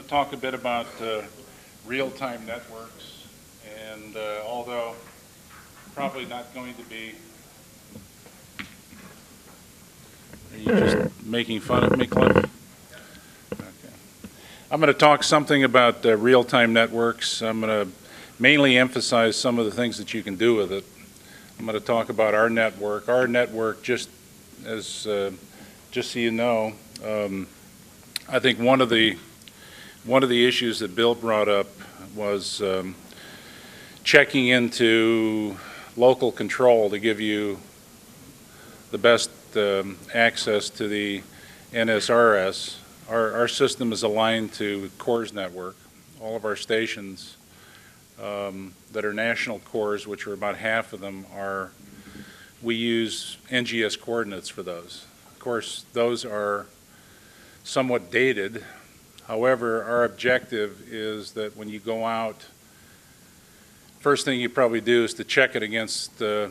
to talk a bit about real-time networks, and although probably not going to be. Are you just making fun of me, Cliff? Okay. I'm going to talk something about real-time networks. I'm going to mainly emphasize some of the things that you can do with it. I'm going to talk about our network. Our network, just so you know, I think one of the issues that Bill brought up was checking into local control to give you the best access to the NSRS. Our system is aligned to CORS network. All of our stations that are national CORS, which are about half of them, we use NGS coordinates for those. Of course, those are somewhat dated. However, our objective is that when you go out, first thing you probably do is to check it against a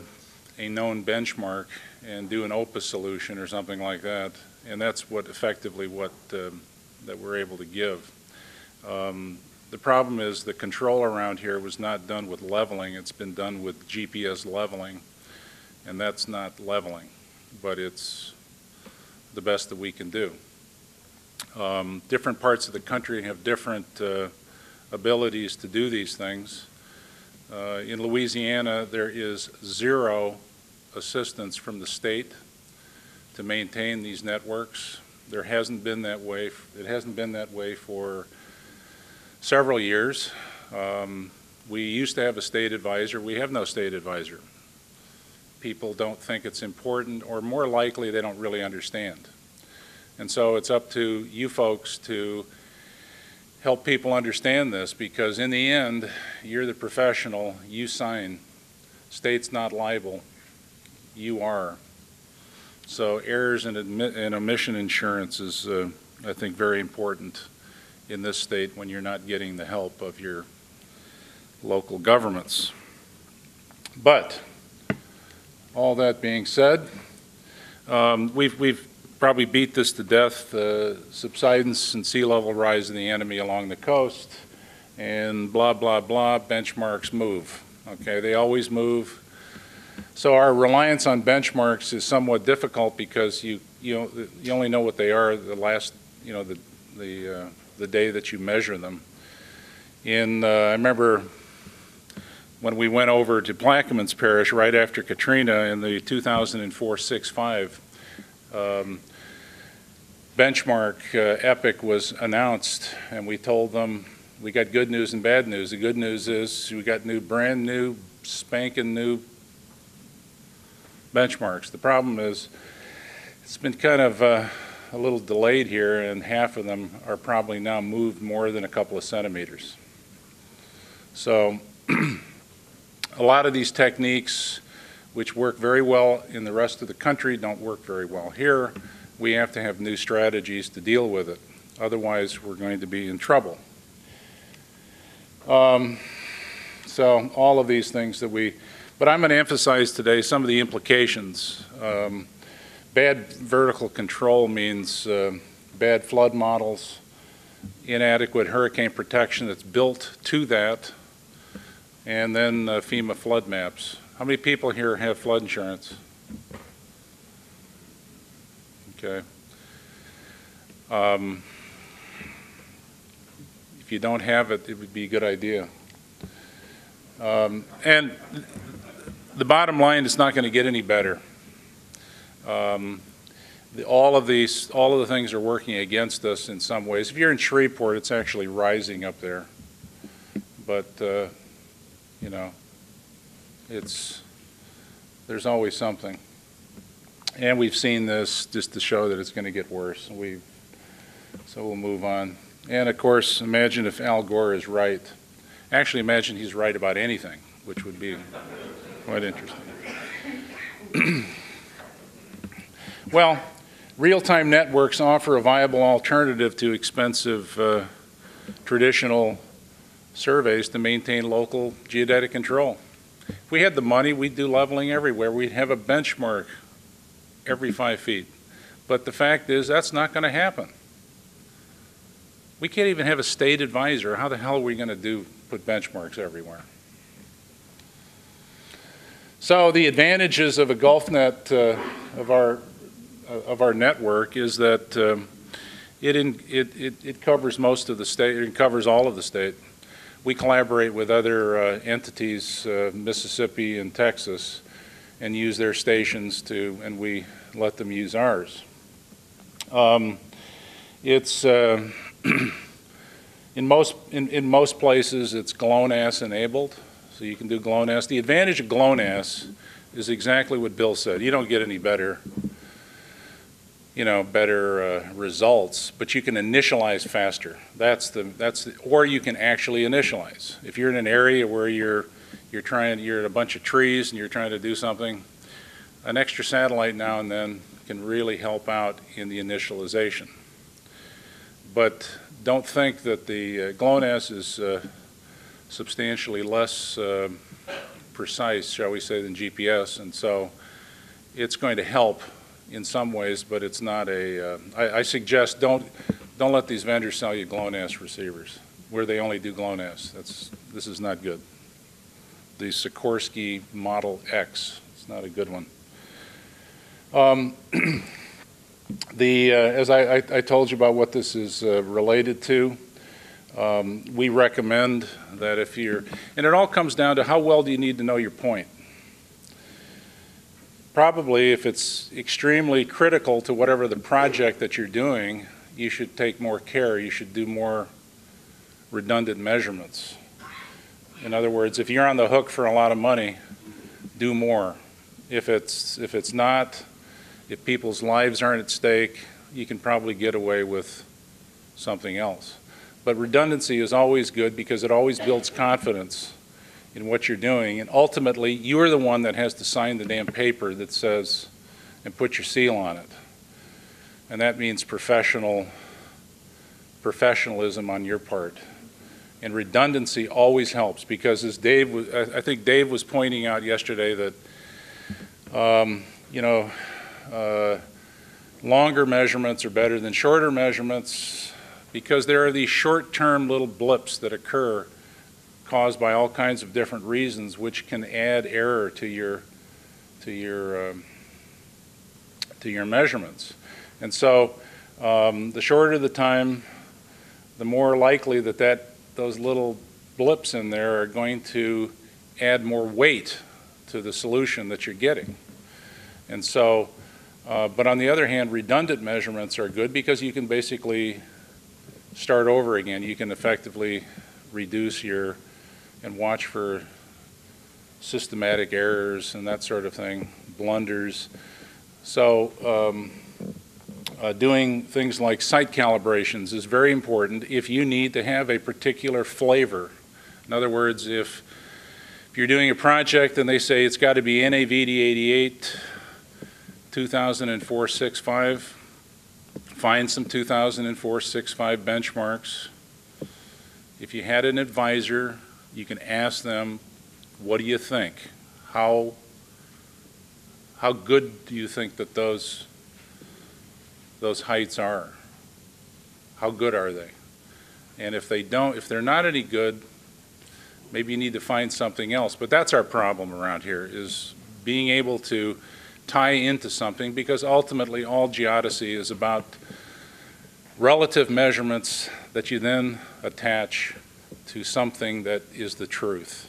known benchmark and do an OPA solution or something like that. And that's what effectively that we're able to give. The problem is the control around here was not done with leveling. It's been done with GPS leveling, and that's not leveling, but it's the best that we can do. Different parts of the country have different abilities to do these things. In Louisiana, there is zero assistance from the state to maintain these networks. There hasn't been that way. It hasn't been that way for several years. We used to have a state advisor. We have no state advisor. People don't think it's important, or more likely, they don't really understand. And so it's up to you folks to help people understand this, because in the end, you're the professional, you sign. State's not liable, you are. So errors and omission insurance is, I think, very important in this state when you're not getting the help of your local governments. But all that being said, we've probably beat this to death, subsidence and sea level rise of the enemy along the coast, and blah, blah, blah, benchmarks move. Okay, they always move. So our reliance on benchmarks is somewhat difficult because you only know what they are the last, the day that you measure them. I remember when we went over to Plaquemines Parish right after Katrina in the 2004 6.5, benchmark EPIC was announced, and we told them we got good news and bad news. The good news is we got brand new, spanking new benchmarks. The problem is it's been kind of a little delayed here, and half of them are probably now moved more than a couple of centimeters. So a lot of these techniques, which work very well in the rest of the country, don't work very well here. We have to have new strategies to deal with it. Otherwise, we're going to be in trouble. So all of these things but I'm going to emphasize today some of the implications. Bad vertical control means bad flood models, inadequate hurricane protection that's built to that, and then FEMA flood maps. How many people here have flood insurance? Okay. If you don't have it, it would be a good idea. And the bottom line is not going to get any better. All of the things are working against us in some ways. If you're in Shreveport, it's actually rising up there. But there's always something. And we've seen this just to show that it's going to get worse. So we'll move on. And of course, imagine if Al Gore is right. Actually, imagine he's right about anything, which would be quite interesting. Well, real-time networks offer a viable alternative to expensive traditional surveys to maintain local geodetic control. If we had the money, we'd do leveling everywhere. We'd have a benchmark every 5 feet. But the fact is, that's not going to happen. We can't even have a state advisor. How the hell are we going to put benchmarks everywhere? So the advantages of a GulfNet of our network is that it covers most of the state. It covers all of the state. We collaborate with other entities, Mississippi and Texas, and use their stations and we let them use ours. It's in most places it's GLONASS enabled, so you can do GLONASS. The advantage of GLONASS is exactly what Bill said. You don't get any better results, but you can initialize faster. Or you can actually initialize. If you're in an area where you're in a bunch of trees and you're trying to do something, an extra satellite now and then can really help out in the initialization. But don't think that the GLONASS is substantially less precise, shall we say, than GPS, and so it's going to help in some ways, but it's not I suggest don't let these vendors sell you GLONASS receivers where they only do GLONASS. This is not good. The Sikorsky Model X, it's not a good one. As I told you about what this is related to, we recommend that and it all comes down to how well do you need to know your point. Probably if it's extremely critical to whatever the project that you're doing, you should take more care. You should do more redundant measurements. In other words, if you're on the hook for a lot of money, do more. If people's lives aren't at stake, you can probably get away with something else. But redundancy is always good because it always builds confidence in what you're doing, and ultimately you're the one that has to sign the damn paper that says and put your seal on it. And that means professionalism on your part. And redundancy always helps because as I think Dave was pointing out yesterday that longer measurements are better than shorter measurements because there are these short-term little blips that occur caused by all kinds of different reasons which can add error to your measurements. And so the shorter the time, the more likely that those little blips in there are going to add more weight to the solution that you're getting. And so, but on the other hand, redundant measurements are good because you can basically start over again. You can effectively reduce and watch for systematic errors and that sort of thing, blunders. So doing things like site calibrations is very important if you need to have a particular flavor. In other words, if you're doing a project and they say it's got to be NAVD88 2004-65, find some 2004-65 benchmarks. If you had an advisor, you can ask them, what do you think? How good do you think that those heights are? How good are they? And if they're not any good, maybe you need to find something else. But that's our problem around here, is being able to tie into something, because ultimately all geodesy is about relative measurements that you then attach to something that is the truth.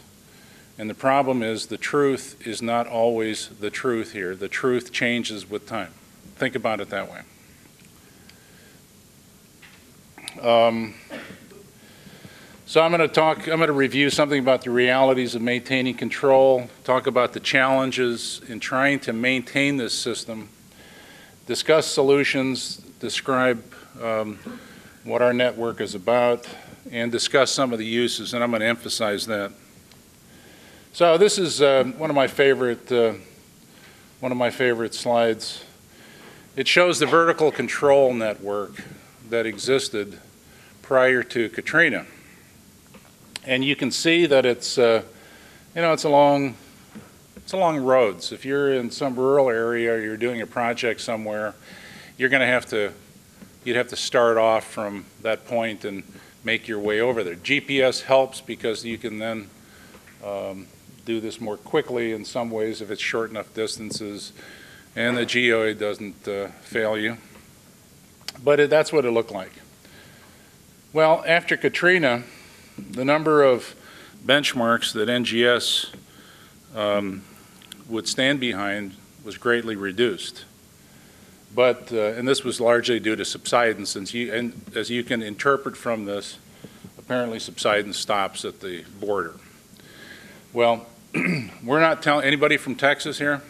And the problem is the truth is not always the truth here. The truth changes with time. Think about it that way. So I'm going to review something about the realities of maintaining control, talk about the challenges in trying to maintain this system, discuss solutions, describe what our network is about, and discuss some of the uses, and I'm going to emphasize that. So this is one of my favorite slides. It shows the vertical control network that existed prior to Katrina. And you can see that it's along roads. If you're in some rural area or you're doing a project somewhere, you're going to have to you'd have to start off from that point and make your way over there. GPS helps because you can then do this more quickly in some ways if it's short enough distances, and the geoid doesn't fail you. But that's what it looked like. Well, after Katrina, the number of benchmarks that NGS would stand behind was greatly reduced. But, and this was largely due to subsidence, and as you can interpret from this, apparently subsidence stops at the border. Well, we're not telling, anybody from Texas here?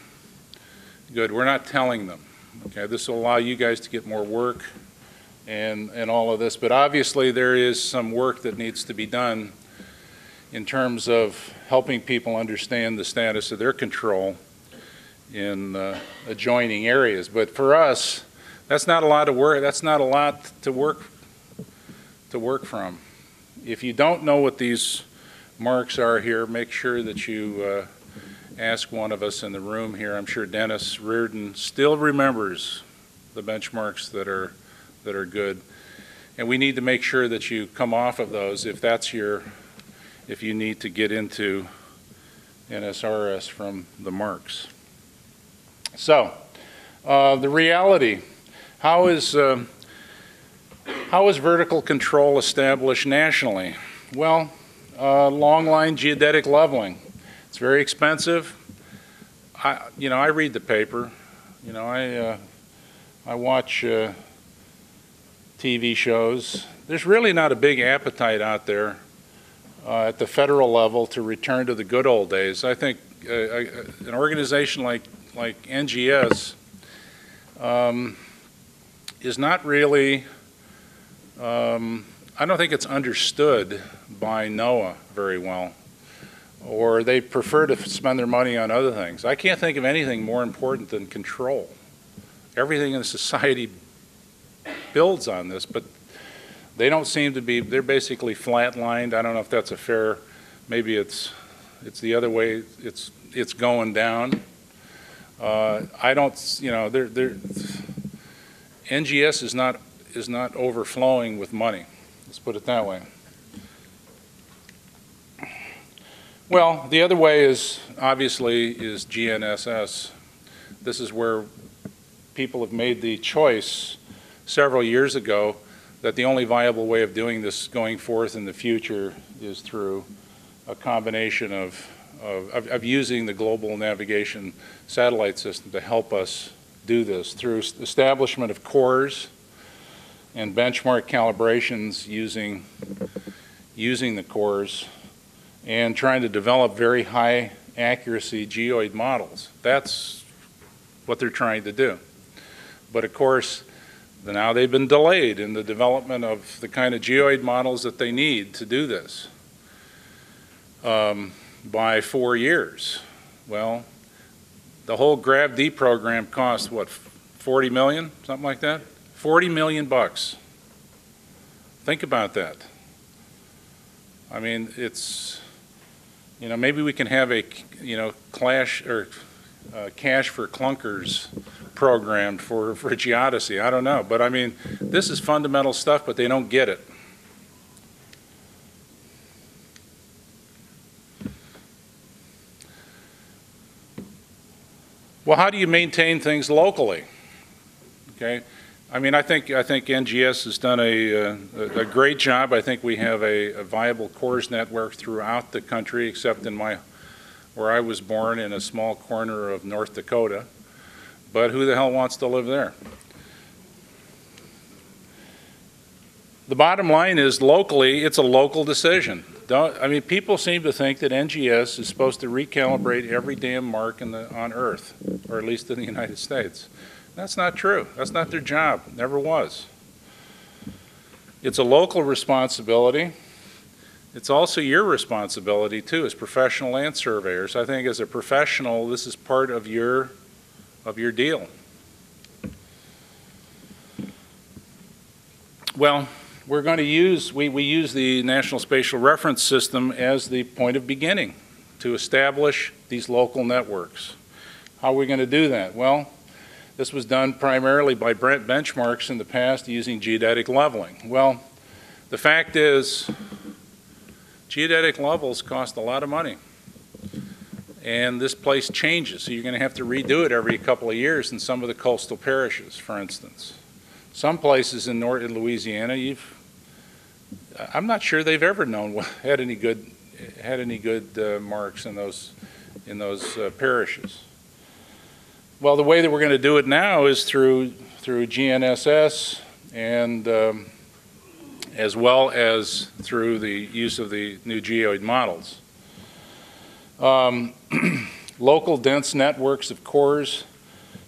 Good, we're not telling them. Okay, this will allow you guys to get more work and all of this, but obviously there is some work that needs to be done in terms of helping people understand the status of their control in adjoining areas. But for us, that's not a lot of work. That's not a lot to work from. If you don't know what these marks are here, make sure that you ask one of us in the room here. I'm sure Dennis Reardon still remembers the benchmarks that are good, and we need to make sure that you come off of those if you need to get into NSRS from the marks. So, the reality, how is vertical control established nationally? Well, long line geodetic leveling. It's very expensive. I read the paper. I watch TV shows. There's really not a big appetite out there at the federal level to return to the good old days. I think an organization like NGS is not really, I don't think it's understood by NOAA very well, or they prefer to spend their money on other things. I can't think of anything more important than control. Everything in society builds on this, but they don't seem to be, they're basically flatlined. I don't know if that's a fair, maybe it's the other way, it's going down. I don't, NGS is not overflowing with money. Let's put it that way. Well, the other way is obviously is GNSS. This is where people have made the choice several years ago that the only viable way of doing this going forth in the future is through a combination of using the global navigation satellite system to help us do this through establishment of cores and benchmark calibrations using the cores and trying to develop very high accuracy geoid models. That's what they're trying to do. But of course, now they've been delayed in the development of the kind of geoid models that they need to do this by 4 years. Well, the whole GravD program cost, what, 40 million, something like that? 40 million bucks. Think about that. I mean, it's, maybe we can have a, cash for clunkers program for geodesy. I don't know, but I mean, this is fundamental stuff, but they don't get it. Well, how do you maintain things locally? Okay, I mean, I think NGS has done a great job. I think we have a viable cores network throughout the country, except in where I was born in a small corner of North Dakota. But who the hell wants to live there? The bottom line is locally, it's a local decision. People seem to think that NGS is supposed to recalibrate every damn mark on Earth, or at least in the United States. That's not true. That's not their job. Never was. It's a local responsibility. It's also your responsibility, too, as professional land surveyors. I think as a professional, this is part of your deal. Well, we're going to use, we use the National Spatial Reference System as the point of beginning to establish these local networks. How are we going to do that? Well, This was done primarily by benchmarks in the past using geodetic leveling. Well, the fact is, geodetic levels cost a lot of money. And this place changes, so you're going to have to redo it every couple of years in some of the coastal parishes, for instance. Some places in northern Louisiana, I'm not sure they've ever had any good marks in those parishes. Well, the way that we're going to do it now is through GNSS and as well as through the use of the new geoid models. Local dense networks of cores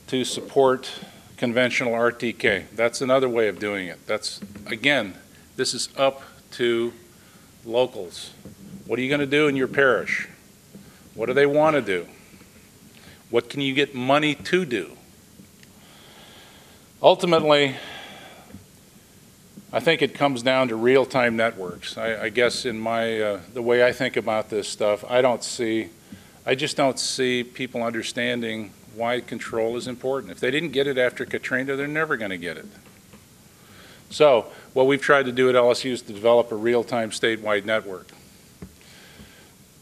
to support conventional RTK. That's another way of doing it. That's, again, this is up to locals. What are you going to do in your parish? What do they want to do? What can you get money to do? Ultimately, I think it comes down to real-time networks. I guess in my the way I think about this stuff, I just don't see people understanding why control is important. If they didn't get it after Katrina, they're never going to get it. So what we've tried to do at LSU is to develop a real-time statewide network.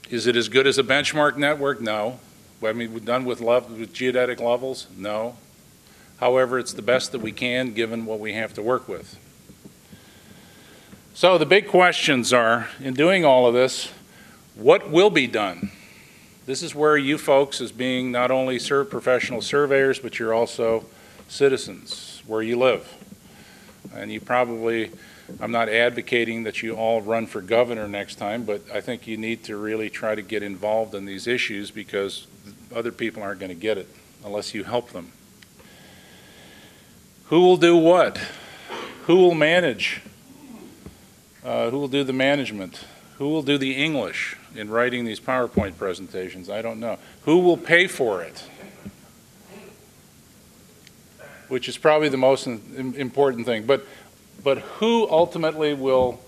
Is it as good as a benchmark network? No. I mean, we're done with geodetic levels? No. However, it's the best that we can given what we have to work with. So the big questions are, in doing all of this, what will be done? This is where you folks, as being not only professional surveyors, but you're also citizens where you live. And you probably, I'm not advocating that you all run for governor next time, but I think you need to really try to get involved in these issues because other people aren't going to get it unless you help them. Who will do what? Who will manage? Who will do the management? Who will do the English in writing these PowerPoint presentations? I don't know. Who will pay for it? Which is probably the most important thing. But who ultimately will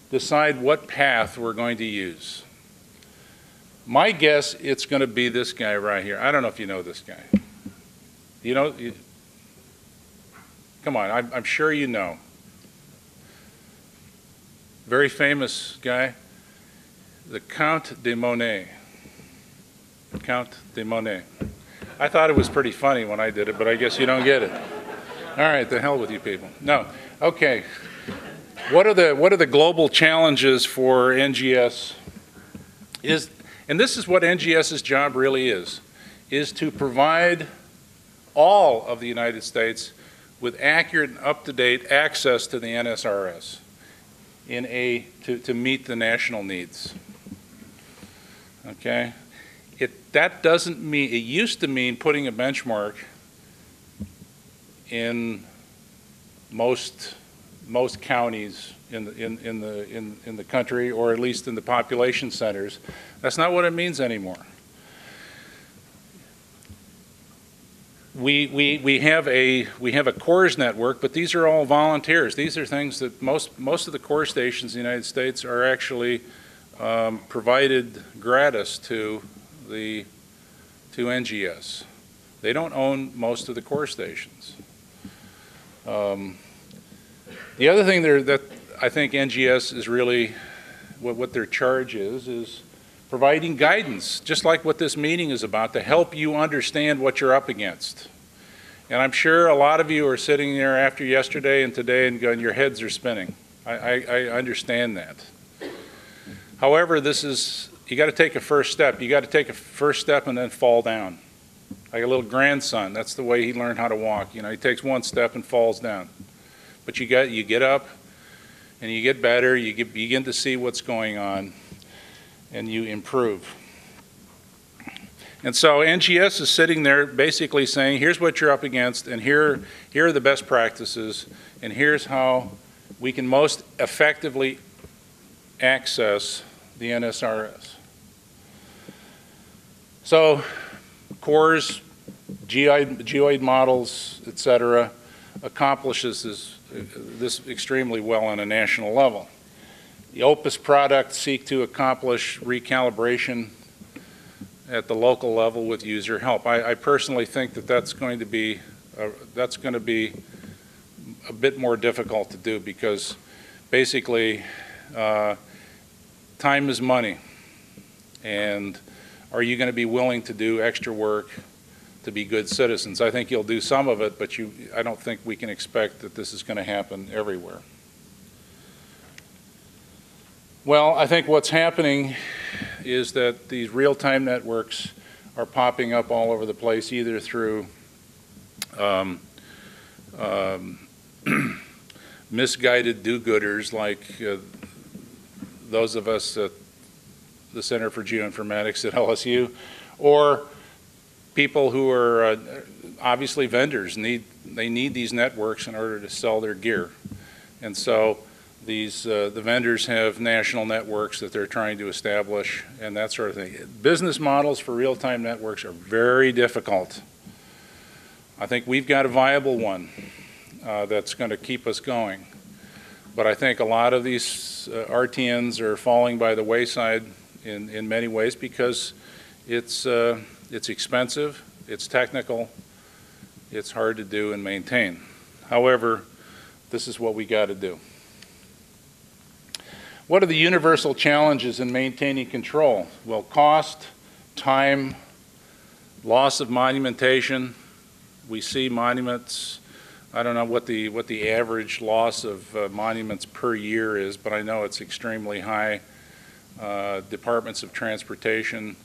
decide what path we're going to use? My guess, it's going to be this guy right here. I don't know if you know this guy. You know? Come on, I'm sure you know. Very famous guy, the Count de Monet. Count de Monet. I thought it was pretty funny when I did it, but I guess you don't get it. All right, the hell with you people. No, okay. What are the global challenges for NGS? And this is what NGS's job really is to provide all of the United States with accurate and up-to-date access to the NSRS to meet the national needs. Okay? That doesn't mean, it used to mean putting a benchmark in most counties in the country, or at least in the population centers. That's not what it means anymore. We have a CORS network, but these are all volunteers. These are things that most of the CORS stations in the United States are actually provided gratis to NGS. They don't own most of the CORS stations. The other thing that I think NGS is really, what their charge is providing guidance, just like what this meeting is about, to help you understand what you're up against. And I'm sure a lot of you are sitting there after yesterday and today and going, your heads are spinning. I understand that. However, you got to take a first step. You got to take a first step and then fall down. Like a little grandson, that's the way he learned how to walk. You know, he takes one step and falls down. But you get up and you get better, you begin to see what's going on, and you improve. And so NGS is sitting there basically saying, here's what you're up against, and here are the best practices, and here's how we can most effectively access the NSRS. So CORS, geoid models, et cetera, accomplishes this extremely well on a national level. The OPUS products seek to accomplish recalibration at the local level with user help. I personally think that that's going to be that's going to be a bit more difficult to do because basically time is money. And are you going to be willing to do extra work to be good citizens? I think you'll do some of it, but I don't think we can expect that this is going to happen everywhere. Well, I think what's happening is that these real-time networks are popping up all over the place, either through misguided do-gooders like those of us at the Center for Geoinformatics at LSU, or people who are obviously vendors. They need these networks in order to sell their gear. And so the vendors have national networks that they're trying to establish and that sort of thing. Business models for real-time networks are very difficult. I think we've got a viable one that's going to keep us going. But I think a lot of these RTNs are falling by the wayside in many ways because it's expensive, it's technical, it's hard to do and maintain. However, this is what we got to do. What are the universal challenges in maintaining control? Well, cost, time, loss of monumentation. We see monuments. I don't know what the average loss of monuments per year is, but I know it's extremely high. Departments of transportation,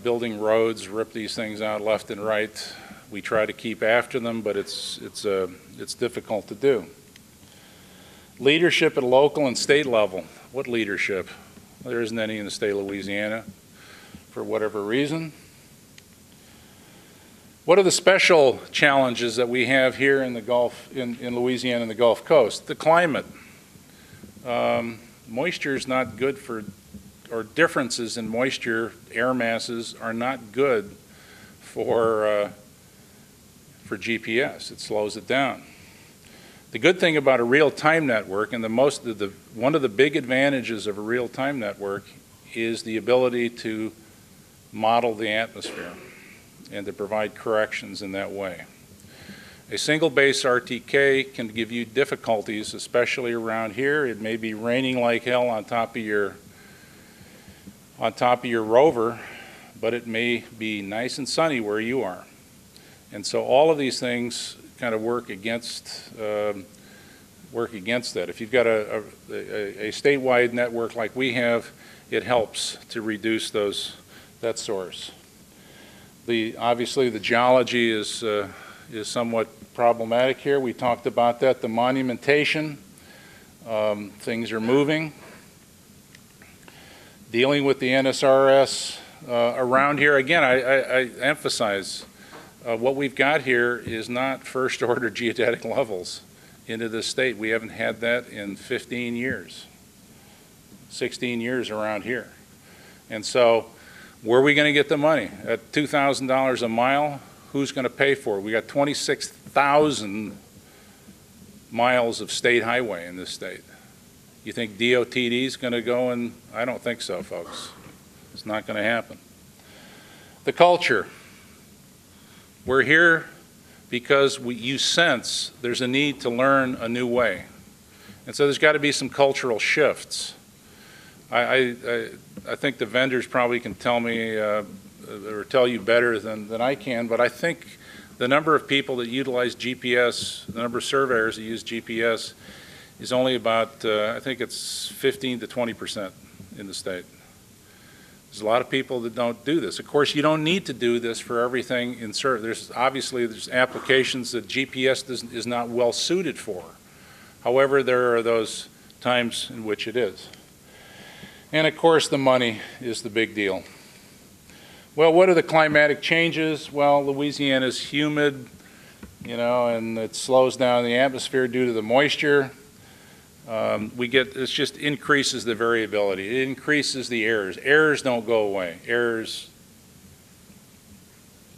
building roads, rip these things out left and right. We try to keep after them, but it's difficult to do. Leadership at local and state level. What leadership? Well, there isn't any in the state of Louisiana for whatever reason. What are the special challenges that we have here in the Gulf, in Louisiana and the Gulf Coast? The climate. Moisture is not good for, or differences in moisture, air masses are not good for GPS. It slows it down. The good thing about a real-time network, and one of the big advantages of a real-time network is the ability to model the atmosphere and to provide corrections in that way. A single base RTK can give you difficulties, especially around here. It may be raining like hell on top of your rover, but it may be nice and sunny where you are. And so all of these things kind of work against that. If you've got a statewide network like we have, it helps to reduce that source. Obviously the geology is somewhat problematic here. We talked about that. The monumentation, things are moving. Dealing with the NSRS around here, again, I emphasize what we've got here is not first order geodetic levels into the state. We haven't had that in 15 years, 16 years around here. And so where are we going to get the money? At $2,000 a mile, who's going to pay for it? We got 26,000 miles of state highway in this state. You think DOTD is going to go and, I don't think so, folks. It's not going to happen. The culture. We're here because you sense there's a need to learn a new way. And so there's got to be some cultural shifts. I think the vendors probably can tell me or tell you better than I can, but I think the number of people that utilize GPS, the number of surveyors that use GPS is only about, I think it's 15 to 20% in the state. There's a lot of people that don't do this. Of course, you don't need to do this for everything in survey. There's applications that GPS is not well suited for. However, there are those times in which it is. And of course, the money is the big deal. Well, what are the climatic changes? Well, Louisiana is humid, and it slows down the atmosphere due to the moisture. It just increases the variability. It increases the errors. Errors don't go away. Errors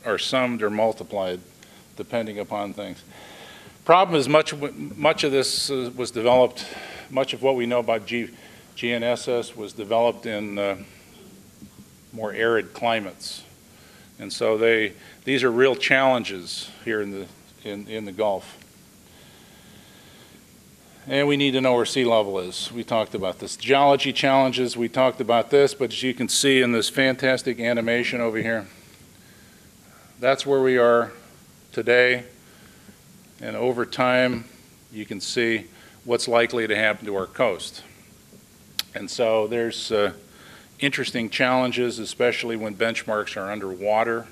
are summed or multiplied depending upon things. Problem is much of this was developed, much of what we know about GNSS was developed in more arid climates. And so these are real challenges here in the Gulf. And we need to know where sea level is. We talked about this. Geology challenges, we talked about this, but as you can see in this fantastic animation over here, that's where we are today. And over time, you can see what's likely to happen to our coast. And so there's interesting challenges, especially when benchmarks are underwater,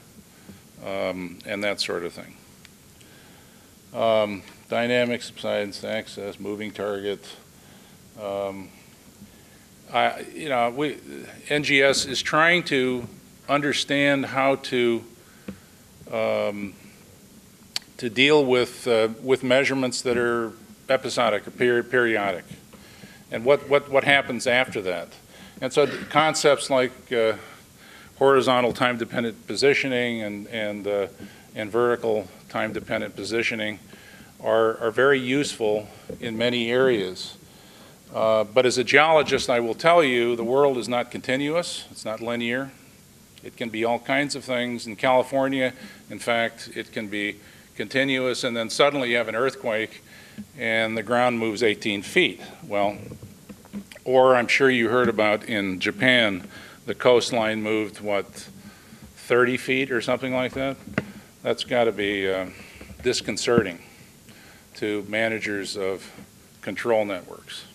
and that sort of thing. Dynamic subsidence, access, moving target. NGS is trying to understand how to deal with measurements that are episodic or periodic, and what happens after that. And so concepts like horizontal time-dependent positioning and vertical time-dependent positioning are very useful in many areas. But as a geologist, I will tell you, the world is not continuous. It's not linear. It can be all kinds of things. In California, in fact, it can be continuous, and then suddenly you have an earthquake, and the ground moves 18 feet. Well, or I'm sure you heard about in Japan, the coastline moved, what, 30 feet or something like that? That's got to be disconcerting to managers of control networks.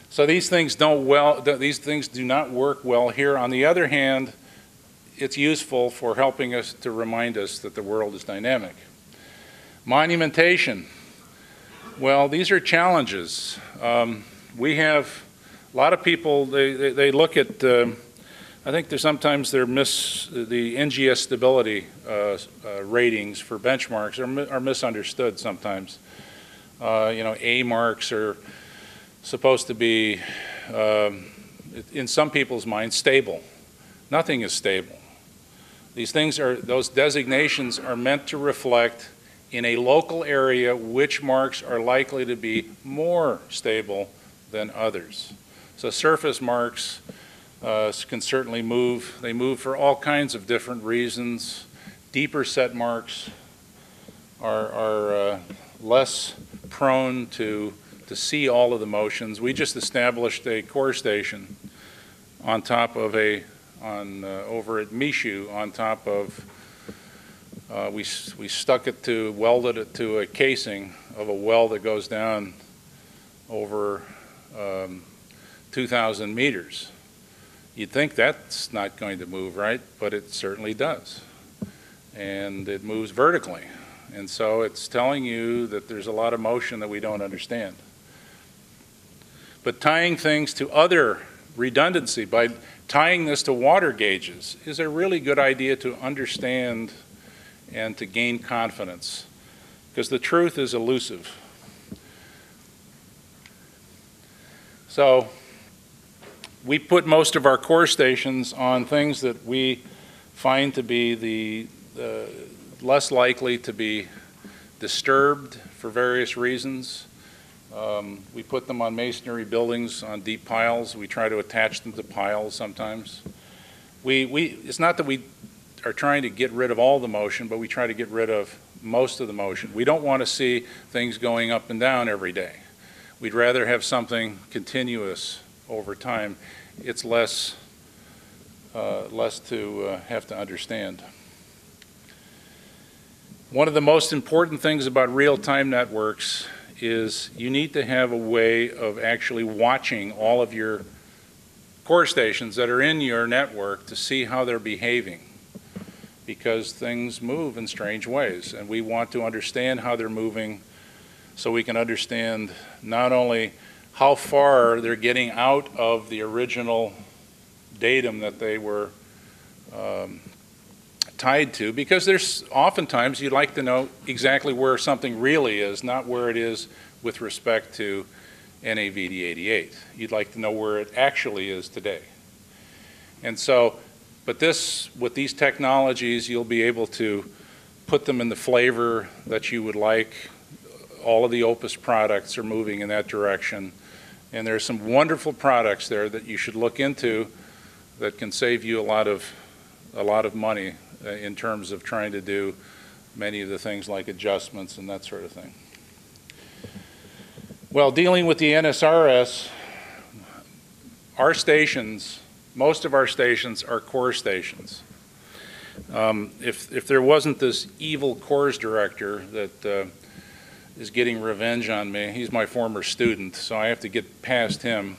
So these things do not work well here. On the other hand, it's useful for helping us to remind us that the world is dynamic. Monumentation. Well, these are challenges. We have a lot of people, they look at, I think sometimes the NGS stability ratings for benchmarks are misunderstood sometimes. A marks are supposed to be, in some people's minds, stable. Nothing is stable. Those designations are meant to reflect in a local area which marks are likely to be more stable than others. So surface marks can certainly move. They move for all kinds of different reasons. Deeper set marks are less prone to see all of the motions. We just established a core station on top of over at Michoud, on top of, we welded it to a casing of a well that goes down over 2,000 meters. You'd think that's not going to move, right? But it certainly does. And it moves vertically. And so it's telling you that there's a lot of motion that we don't understand. But tying things to other redundancy, by tying this to water gauges, is a really good idea to understand and to gain confidence, because the truth is elusive. So we put most of our core stations on things that we find to be the less likely to be disturbed for various reasons. We put them on masonry buildings, on deep piles. We try to attach them to piles sometimes. It's not that we are trying to get rid of all the motion, but we try to get rid of most of the motion. We don't want to see things going up and down every day. We'd rather have something continuous over time. It's less to have to understand. One of the most important things about real-time networks is you need to have a way of actually watching all of your core stations that are in your network to see how they're behaving, because things move in strange ways, and we want to understand how they're moving so we can understand not only how far they're getting out of the original datum that they were tied to, because there's oftentimes you'd like to know exactly where something really is, not where it is with respect to NAVD88. You'd like to know where it actually is today. And so, but with these technologies, you'll be able to put them in the flavor that you would like. All of the Opus products are moving in that direction. And there's some wonderful products there that you should look into that can save you a lot of money in terms of trying to do many of the things like adjustments and that sort of thing. Well, dealing with the NSRS, our stations, most of our stations are core stations. If there wasn't this evil CORS director that is getting revenge on me, he's my former student, so I have to get past him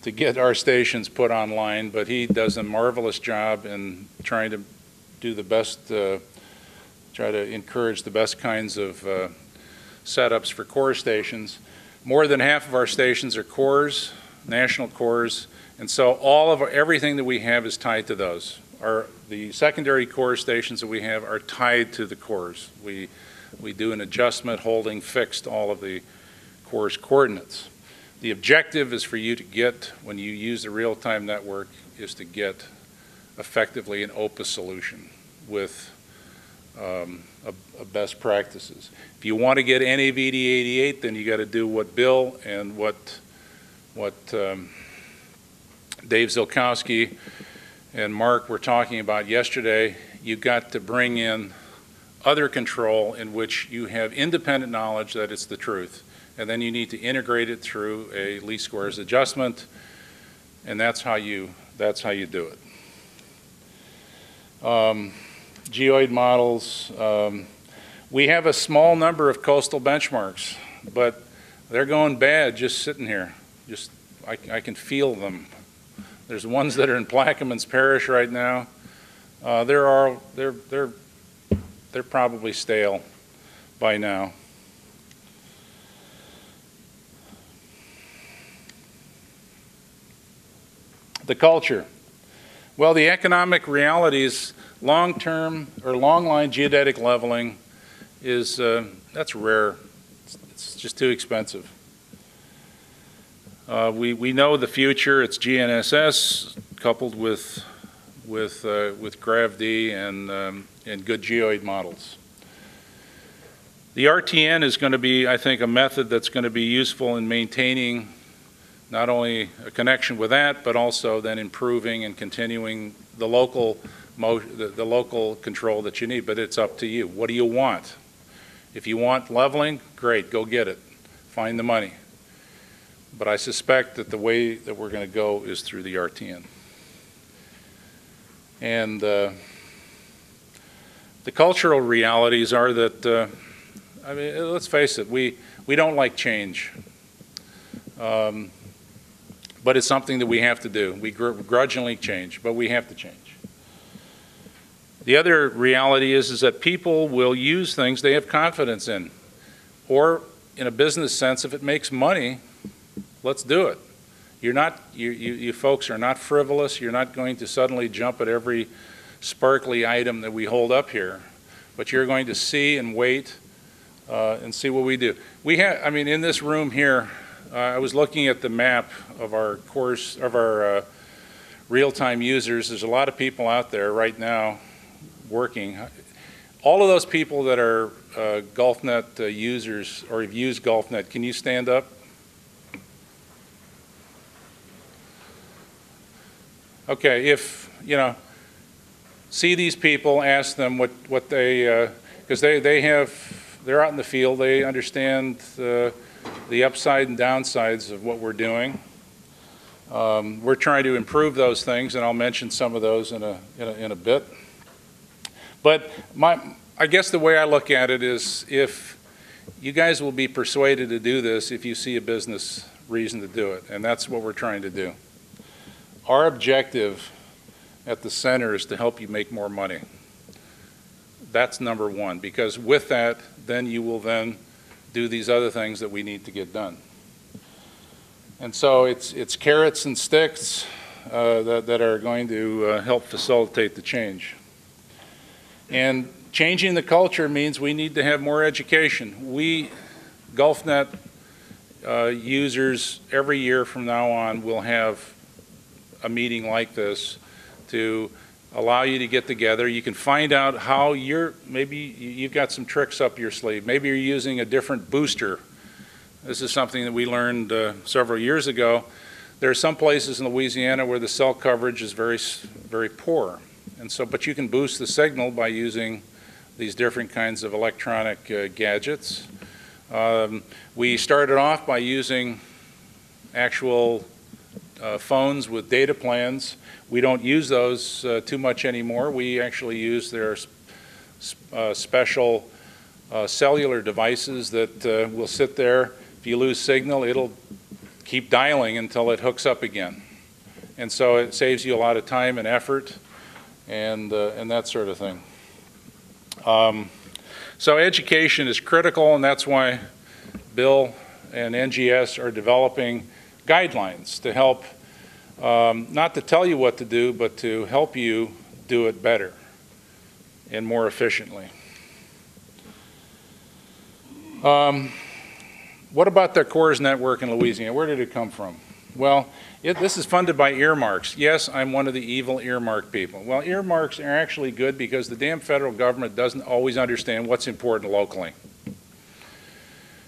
to get our stations put online, but he does a marvelous job in trying to do the best, try to encourage the best kinds of setups for core stations. More than half of our stations are cores, national cores, and so everything that we have is tied to those. The secondary core stations that we have are tied to the cores. We do an adjustment holding fixed all of the cores coordinates. The objective is for you to get, when you use the real-time network, is to get effectively an OPA solution with a best practices. If you want to get NAVD88, then you got to do what Bill and what Dave Zilkowski and Mark were talking about yesterday. You've got to bring in other control in which you have independent knowledge that it's the truth. And then you need to integrate it through a least squares adjustment, and that's how you do it. Geoid models. We have a small number of coastal benchmarks, but they're going bad just sitting here. I can feel them. There's ones that are in Plaquemines Parish right now. They're probably stale by now. The culture. Well, the economic realities, long-term or long-line geodetic leveling is, that's rare. It's just too expensive. We know the future. It's GNSS coupled with GravD and good geoid models. The RTN is going to be, I think, a method that's going to be useful in maintaining not only a connection with that, but also then improving and continuing the local control that you need. But it's up to you. What do you want? If you want leveling, great, go get it. Find the money. But I suspect that the way that we're going to go is through the RTN. And the cultural realities are that, I mean, let's face it, we don't like change. But it's something that we have to do. We grudgingly change, but we have to change. The other reality is that people will use things they have confidence in. Or in a business sense, if it makes money, let's do it. You folks are not frivolous. You're not going to suddenly jump at every sparkly item that we hold up here. But you're going to see and wait and see what we do. We have, I mean, in this room here, I was looking at the map of our course, of our real-time users. There's a lot of people out there right now working. All of those people that are GulfNet users or have used GulfNet, can you stand up? Okay, if, you know, see these people, ask them what they, because they're out in the field, they understand the upside and downsides of what we're doing. We're trying to improve those things, and I'll mention some of those in a bit. But I guess the way I look at it is, if you guys will be persuaded to do this if you see a business reason to do it, and that's what we're trying to do. Our objective at the center is to help you make more money. That's number one, because with that, then you will then do these other things that we need to get done. And so it's carrots and sticks that are going to help facilitate the change. And changing the culture means we need to have more education. We, GulfNet users, every year from now on will have a meeting like this to allow you to get together. You can find out how maybe you've got some tricks up your sleeve. Maybe you're using a different booster. This is something that we learned several years ago. There are some places in Louisiana where the cell coverage is very, very poor. And so, but you can boost the signal by using these different kinds of electronic gadgets. We started off by using actual phones with data plans. We don't use those too much anymore. We actually use their special cellular devices that will sit there. If you lose signal, it'll keep dialing until it hooks up again. And so it saves you a lot of time and effort and that sort of thing. So education is critical, and that's why Bill and NGS are developing guidelines to help, not to tell you what to do, but to help you do it better and more efficiently. What about the CORS network in Louisiana? Where did it come from? Well, this is funded by earmarks. Yes, I'm one of the evil earmark people. Well, earmarks are actually good because the damn federal government doesn't always understand what's important locally.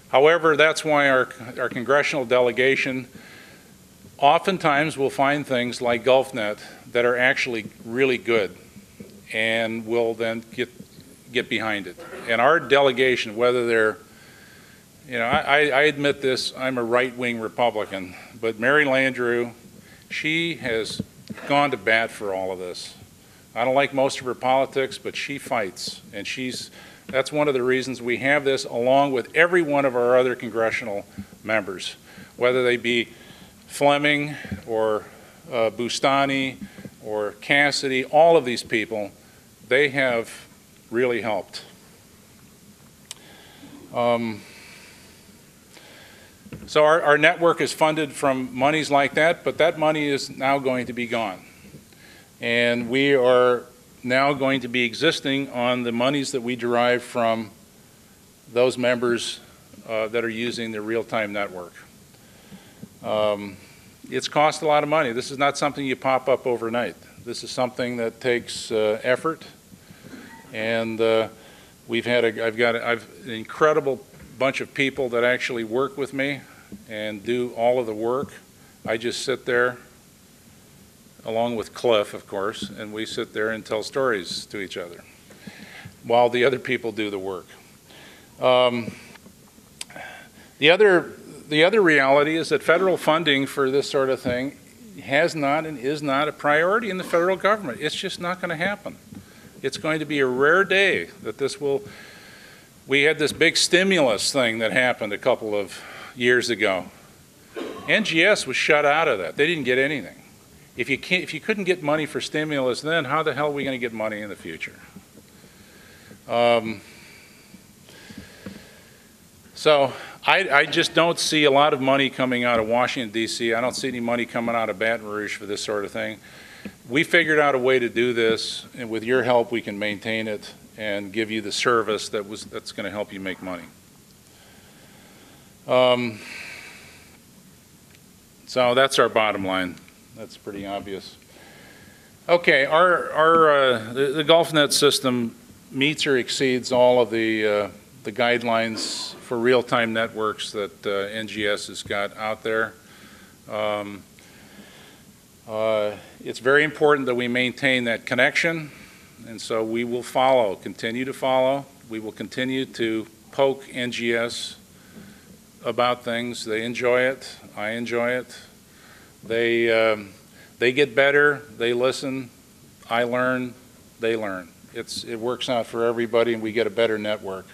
However, that's why our congressional delegation oftentimes will find things like GulfNet that are actually really good and will then get behind it. And our delegation, whether they're, you know, I admit this, I'm a right-wing Republican, but Mary Landrieu, she has gone to bat for all of this. I don't like most of her politics, but she fights, and that's one of the reasons we have this, along with every one of our other congressional members, whether they be Fleming or Boustany or Cassidy, all of these people, they have really helped. So our network is funded from monies like that, but that money is now going to be gone. And we are now going to be existing on the monies that we derive from those members that are using the real-time network. It's cost a lot of money. This is not something you pop up overnight. This is something that takes effort, and I've got an incredible bunch of people that actually work with me and do all of the work. I just sit there, along with Cliff, of course, and we sit there and tell stories to each other while the other people do the work. The other reality is that federal funding for this sort of thing has not and is not a priority in the federal government. It's just not going to happen. It's going to be a rare day that this will. We had this big stimulus thing that happened a couple of years ago. NGS was shut out of that. They didn't get anything. If you couldn't get money for stimulus then, how the hell are we going to get money in the future? So I just don't see a lot of money coming out of Washington, D.C. I don't see any money coming out of Baton Rouge for this sort of thing. We figured out a way to do this, and with your help we can maintain it and give you the service that's going to help you make money. So that's our bottom line. That's pretty obvious. Okay, the GulfNet system meets or exceeds all of the guidelines for real-time networks that NGS has got out there. It's very important that we maintain that connection, and so we will continue to follow. We will continue to poke NGS about things. They enjoy it. I enjoy it. They get better. They listen. I learn. They learn. It works out for everybody, and we get a better network.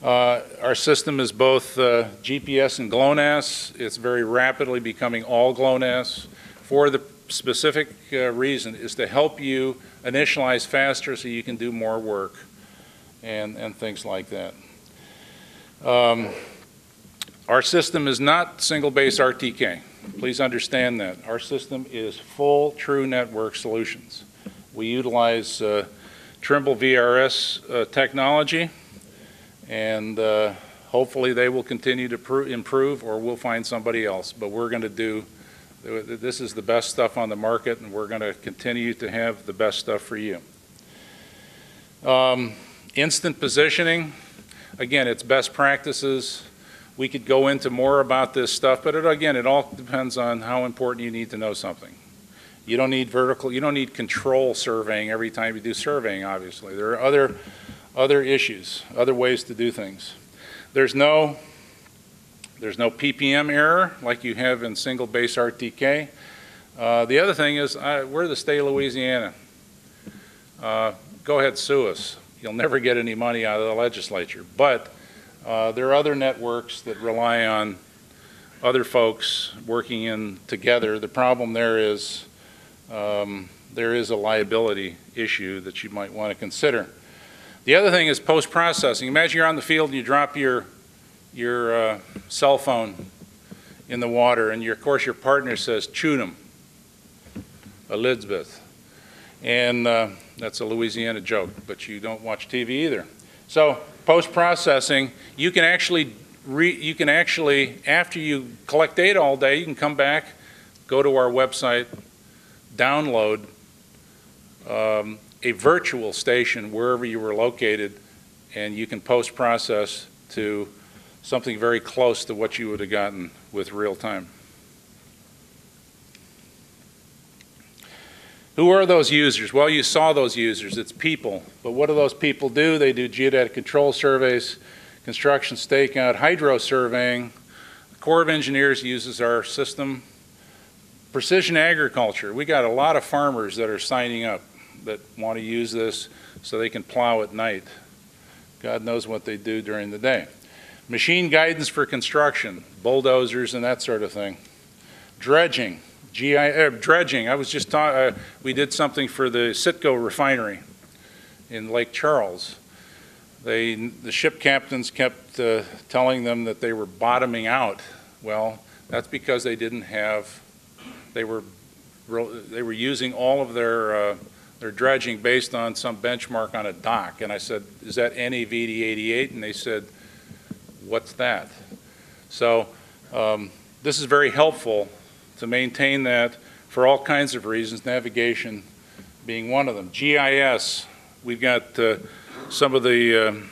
Our system is both GPS and GLONASS. It's very rapidly becoming all GLONASS for the specific reason is to help you initialize faster so you can do more work and things like that. Our system is not single-base RTK. Please understand that. Our system is full true network solutions. We utilize Trimble VRS technology, and hopefully they will continue to improve, or we'll find somebody else. But we're going to do, this is the best stuff on the market, and we're going to continue to have the best stuff for you. Instant positioning, again, it's best practices. We could go into more about this stuff, but again, it all depends on how important you need to know something. You don't need you don't need control surveying every time you do surveying, obviously. There are other issues, other ways to do things. There's no PPM error like you have in single base RTK. The other thing is, we're the state of Louisiana. Go ahead, sue us. You'll never get any money out of the legislature. But there are other networks that rely on other folks working in together. The problem there is a liability issue that you might want to consider. The other thing is post-processing. Imagine you're on the field and you drop your cell phone in the water, and of course your partner says, "Shoot 'em, Elizabeth." And that's a Louisiana joke, but you don't watch TV either. So post-processing, you can actually, after you collect data all day, you can come back, go to our website, download a virtual station wherever you were located, and you can post-process to something very close to what you would have gotten with real time. Who are those users? Well, you saw those users. It's people. But what do those people do? They do geodetic control surveys, construction stakeout, hydro surveying. The Corps of Engineers uses our system. Precision agriculture. We got a lot of farmers that are signing up that want to use this so they can plow at night. God knows what they do during the day. Machine guidance for construction, bulldozers and that sort of thing. Dredging. Dredging. I was just talking, we did something for the Citgo refinery in Lake Charles. The ship captains kept telling them that they were bottoming out. Well, that's because they didn't have, they were using all of their dredging based on some benchmark on a dock. And I said, "Is that NAVD 88? And they said, "What's that?" So this is very helpful to maintain that for all kinds of reasons, navigation being one of them. GIS, we've got some of the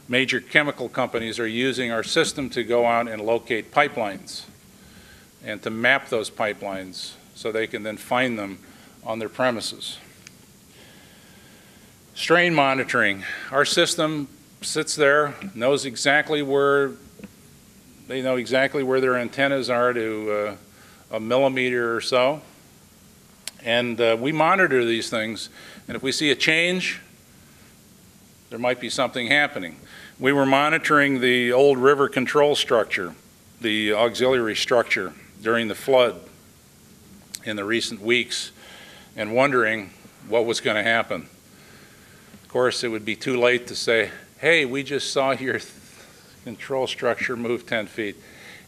major chemical companies are using our system to go out and locate pipelines and to map those pipelines so they can then find them on their premises. Strain monitoring. Our system sits there, knows exactly where, they know exactly where their antennas are to a millimeter or so. And we monitor these things, and if we see a change, there might be something happening. We were monitoring the old river control structure, the auxiliary structure during the flood in the recent weeks, and wondering what was going to happen. Of course, it would be too late to say, "Hey, we just saw your control structure move 10 feet.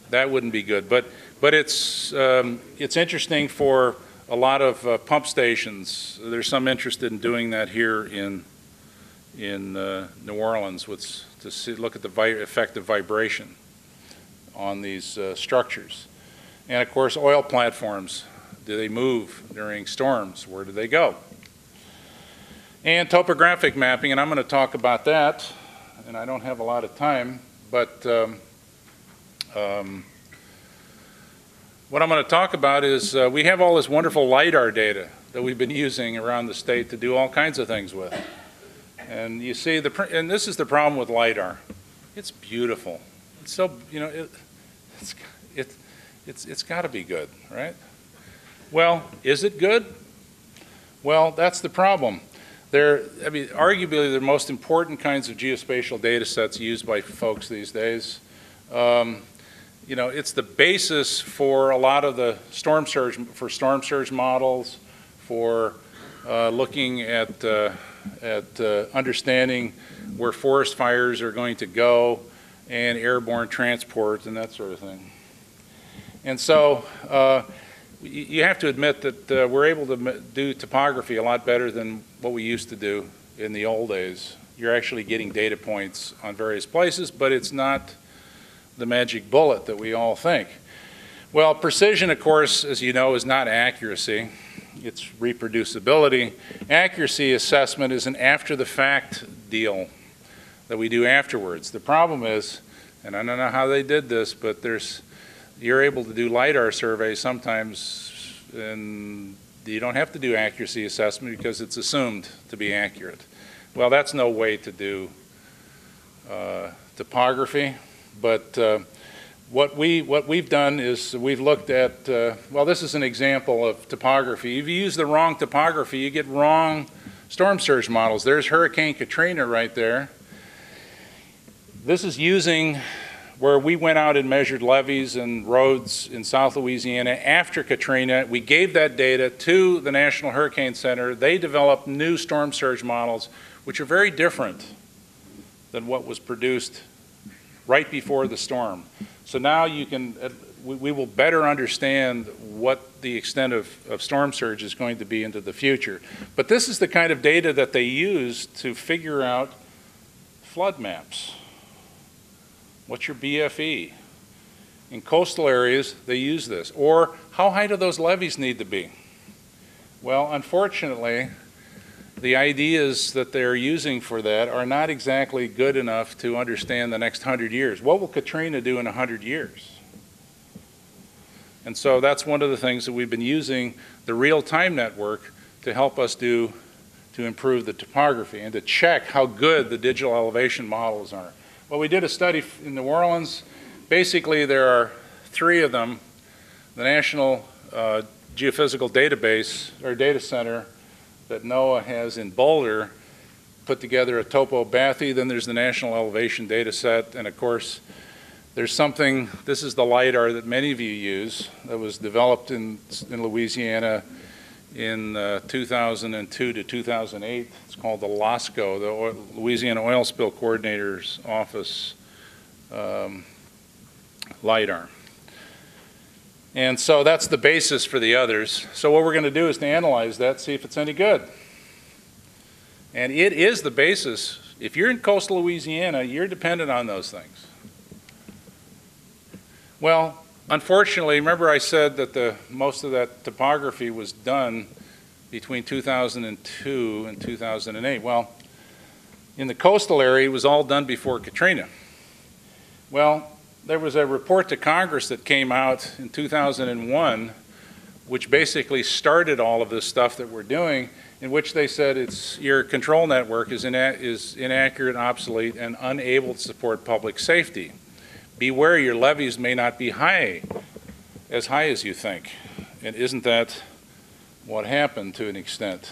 That wouldn't be good. But it's interesting for a lot of pump stations. There's some interest in doing that here in New Orleans to look at the effect of vibration on these structures. And of course, oil platforms. Do they move during storms? Where do they go? And topographic mapping, and I'm going to talk about that, and I don't have a lot of time, but what I'm going to talk about is we have all this wonderful LiDAR data that we've been using around the state to do all kinds of things with. And you see, and this is the problem with LiDAR. It's beautiful. It's so, you know, it's got to be good, right? Well, is it good? Well, that's the problem. I mean, arguably the most important kinds of geospatial data sets used by folks these days. You know, it's the basis for a lot of the storm surge models, for looking at understanding where forest fires are going to go, and airborne transport and that sort of thing. And so you have to admit that we're able to do topography a lot better than what we used to do in the old days. You're actually getting data points on various places, but it's not the magic bullet that we all think. Well, precision, of course, as you know, is not accuracy. It's reproducibility. Accuracy assessment is an after-the-fact deal that we do afterwards. The problem is, and I don't know how they did this, but you're able to do LiDAR surveys sometimes, and You don't have to do accuracy assessment because it's assumed to be accurate. Well, that's no way to do topography, but what we've done is we've looked at, well, this is an example of topography. If you use the wrong topography, you get wrong storm surge models. There's Hurricane Katrina right there. This is using where we went out and measured levees and roads in South Louisiana after Katrina. We gave that data to the National Hurricane Center. They developed new storm surge models, which are very different than what was produced right before the storm. So now you can, we will better understand what the extent of storm surge is going to be into the future. But this is the kind of data that they use to figure out flood maps. What's your BFE? In coastal areas, they use this. Or how high do those levees need to be? Well, unfortunately, the ideas that they're using for that are not exactly good enough to understand the next 100 years. What will Katrina do in 100 years? And so that's one of the things that we've been using the real-time network to help us do to improve the topography and to check how good the digital elevation models are. Well, we did a study in New Orleans. Basically, there are 3 of them. The National Geophysical Database, or Data Center, that NOAA has in Boulder, put together a topobathy. Then there's the National Elevation Data Set, and of course, there's something, this is the LIDAR that many of you use, that was developed in Louisiana in 2002 to 2008. It's called the LOSCO, the Louisiana Oil Spill Coordinator's Office LIDAR. And so that's the basis for the others. So what we're going to do is to analyze that, see if it's any good. And it is the basis. If you're in coastal Louisiana, you're dependent on those things. Well, unfortunately, remember I said that most of that topography was done between 2002 and 2008. Well, in the coastal area, it was all done before Katrina. Well, there was a report to Congress that came out in 2001, which basically started all of this stuff that we're doing, in which they said your control network is inaccurate, obsolete, and unable to support public safety. Beware, your levees may not be as high as you think. And isn't that what happened to an extent?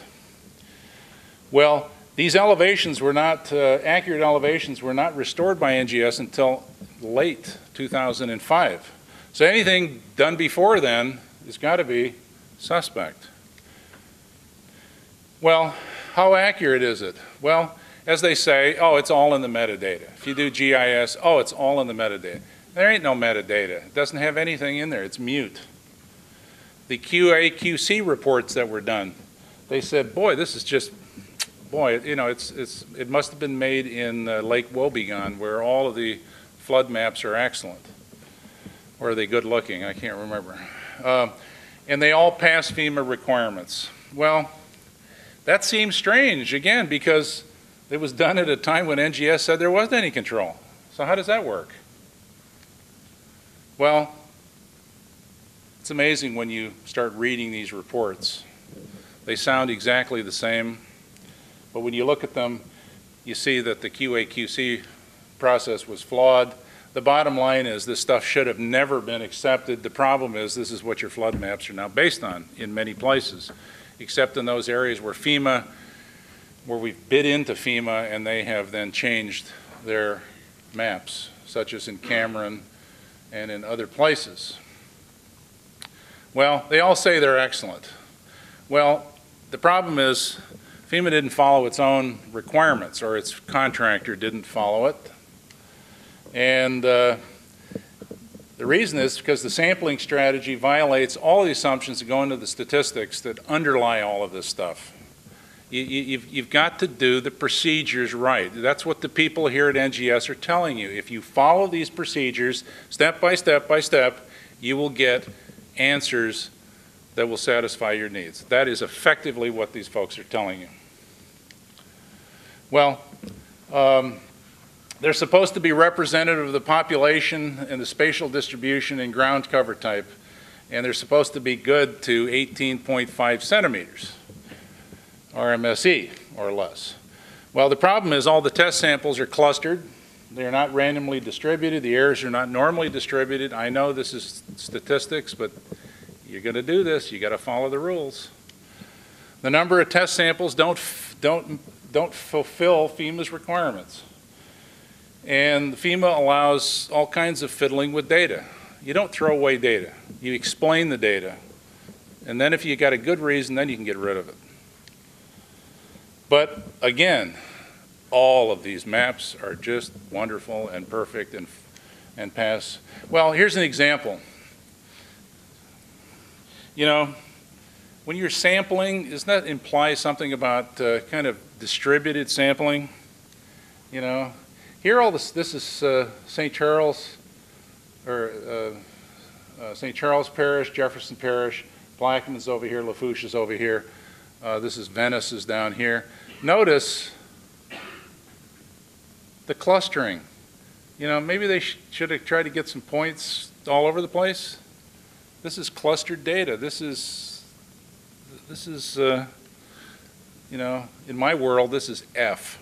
Well, these elevations were not, accurate elevations were not restored by NGS until late 2005. So anything done before then has got to be suspect. Well, how accurate is it? Well, as they say, oh, it's all in the metadata. If you do GIS, oh, it's all in the metadata. There ain't no metadata. It doesn't have anything in there. It's mute. The QA/QC reports that were done, they said, boy, this is just, boy, you know, it must have been made in Lake Wobegon, where all of the flood maps are excellent. Or are they good looking? I can't remember. And they all pass FEMA requirements. Well, that seems strange, again, because it was done at a time when NGS said there wasn't any control. So how does that work? Well, it's amazing when you start reading these reports. They sound exactly the same, but when you look at them, you see that the QA/QC process was flawed. The bottom line is this stuff should have never been accepted. The problem is this is what your flood maps are now based on in many places, except in those areas where we've bid into FEMA and they have then changed their maps, such as in Cameron and in other places. Well, they all say they're excellent. Well, the problem is FEMA didn't follow its own requirements, or its contractor didn't follow it. And the reason is because the sampling strategy violates all the assumptions that go into the statistics that underlie all of this stuff. You've got to do the procedures right. That's what the people here at NGS are telling you. If you follow these procedures step by step by step, you will get answers that will satisfy your needs. That is effectively what these folks are telling you. Well, they're supposed to be representative of the population and the spatial distribution and ground cover type. and they're supposed to be good to 18.5 centimeters, RMSE or less. Well, the problem is all the test samples are clustered. They're not randomly distributed. The errors are not normally distributed. I know this is statistics, but you're going to do this. You got to follow the rules. The number of test samples don't fulfill FEMA's requirements. And FEMA allows all kinds of fiddling with data. You don't throw away data. You explain the data. And then if you got a good reason, then you can get rid of it. But again, all of these maps are just wonderful and perfect and pass. Well, here's an example. You know, when you're sampling, doesn't that imply something about kind of distributed sampling? You know, here all this is St. Charles, or St. Charles Parish, Jefferson Parish, Blackman's over here, Lafourche is over here. This is Venice is down here. Notice the clustering. You know, maybe they should have tried to get some points all over the place. This is clustered data. This is you know, in my world, this is F.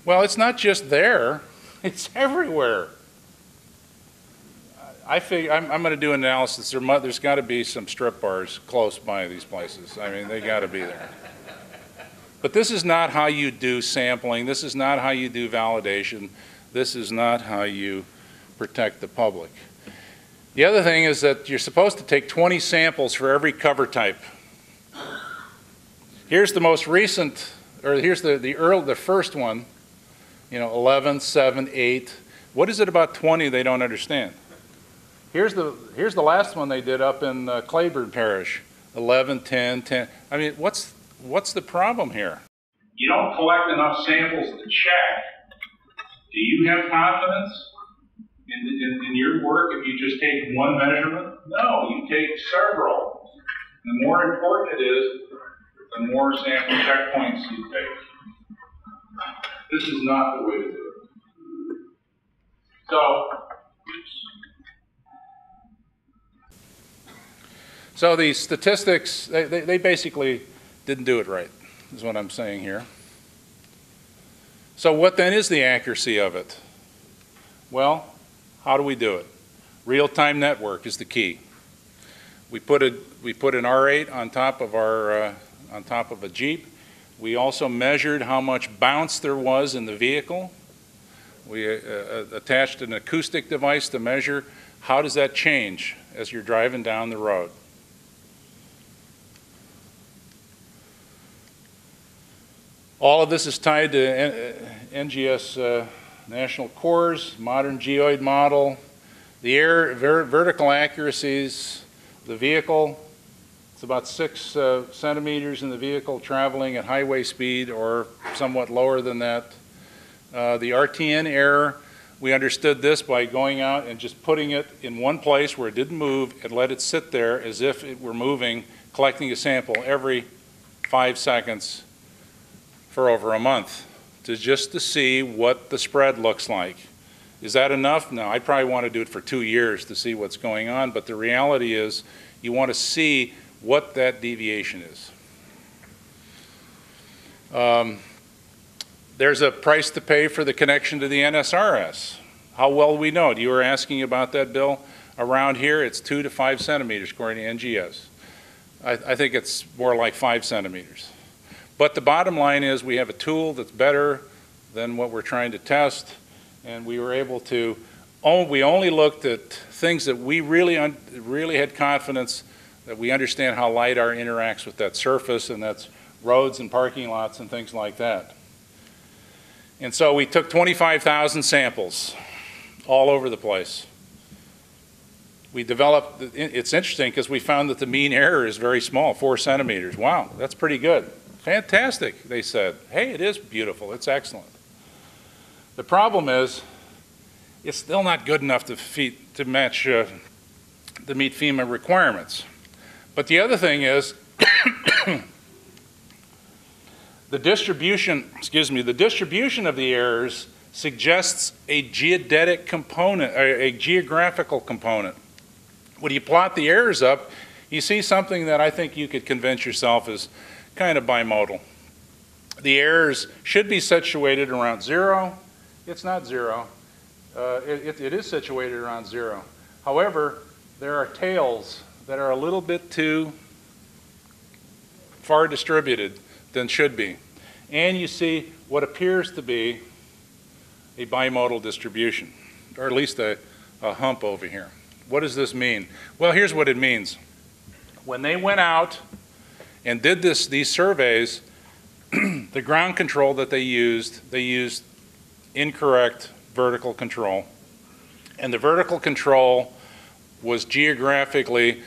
Well, it's not just there, it's everywhere. I figure I'm going to do an analysis. There's got to be some strip bars close by these places. I mean, they got to be there. But this is not how you do sampling. This is not how you do validation. This is not how you protect the public. The other thing is that you're supposed to take 20 samples for every cover type. Here's the most recent, or here's the first one, you know, 11, 7, 8. What is it about 20 they don't understand? Here's the last one they did up in Claiborne Parish, 11, 10, 10. I mean, what's the problem here? You don't collect enough samples to check. Do you have confidence in your work if you just take one measurement? No, you take several. And the more important it is, the more sample checkpoints you take. This is not the way to do it. So these statistics, they basically didn't do it right, is what I'm saying here. So what then is the accuracy of it? Well, how do we do it? Real-time network is the key. We put an R8 on top of a Jeep. We also measured how much bounce there was in the vehicle. We attached an acoustic device to measure how does that change as you're driving down the road. All of this is tied to NGS National Cores, modern geoid model, the vertical accuracies, the vehicle. It's about 6 centimeters in the vehicle traveling at highway speed or somewhat lower than that. The RTN error, we understood this by going out and just putting it in one place where it didn't move and let it sit there as if it were moving, collecting a sample every 5 seconds for over a month, just to see what the spread looks like. Is that enough? No, I probably want to do it for 2 years to see what's going on, but the reality is you want to see what that deviation is. There's a price to pay for the connection to the NSRS. How well do we know? You were asking about that, Bill. Around here, it's 2 to 5 centimeters according to NGS. I think it's more like 5 centimeters. But the bottom line is we have a tool that's better than what we're trying to test, and we were able to, we only looked at things that we really had confidence that we understand how LiDAR interacts with that surface, and that's roads and parking lots and things like that. And so we took 25,000 samples all over the place. We developed, it's interesting because we found that the mean error is very small, 4 centimeters. Wow, that's pretty good. Fantastic, they said. Hey, it is beautiful, it's excellent. The problem is, it's still not good enough to meet FEMA requirements. But the other thing is, the distribution of the errors suggests a geodetic component, or a geographical component. When you plot the errors up, you see something that I think you could convince yourself is kind of bimodal. The errors should be situated around 0. It's not 0. It is situated around 0. However, there are tails that are a little bit too far distributed than should be. And you see what appears to be a bimodal distribution, or at least a hump over here. What does this mean? Well, here's what it means. When they went out and did these surveys, the ground control that they used incorrect vertical control. And the vertical control was geographically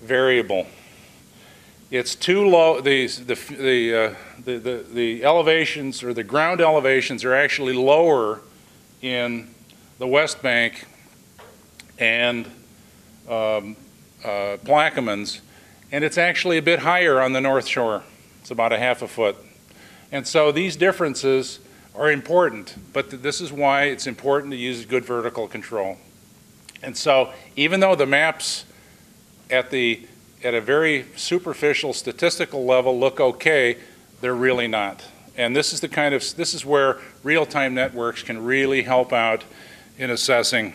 variable. It's too low. The elevations, or the ground elevations, are actually lower in the West Bank and Plaquemines, and it's actually a bit higher on the North Shore. It's about 1/2 foot. And so these differences are important, but this is why it's important to use good vertical control. And so even though the maps at a very superficial statistical level look okay, they're really not. And this is where real-time networks can really help out in assessing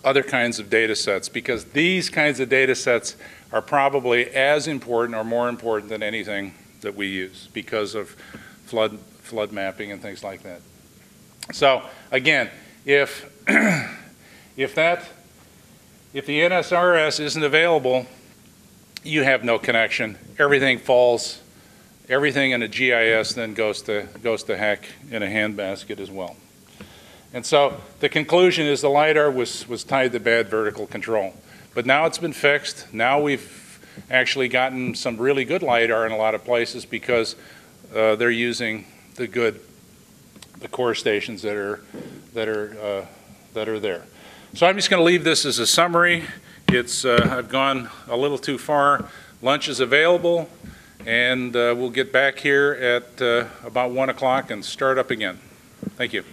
other kinds of data sets, because these kinds of data sets are probably as important or more important than anything that we use because of flood mapping and things like that. So again, if the NSRS isn't available, you have no connection. Everything falls. Everything in a GIS then goes to heck in a handbasket as well. And so the conclusion is the LiDAR was tied to bad vertical control. But now it's been fixed. Now we've actually gotten some really good LiDAR in a lot of places because they're using the core stations that are there. So I'm just going to leave this as a summary. I've gone a little too far. Lunch is available, and we'll get back here at about 1 o'clock and start up again. Thank you.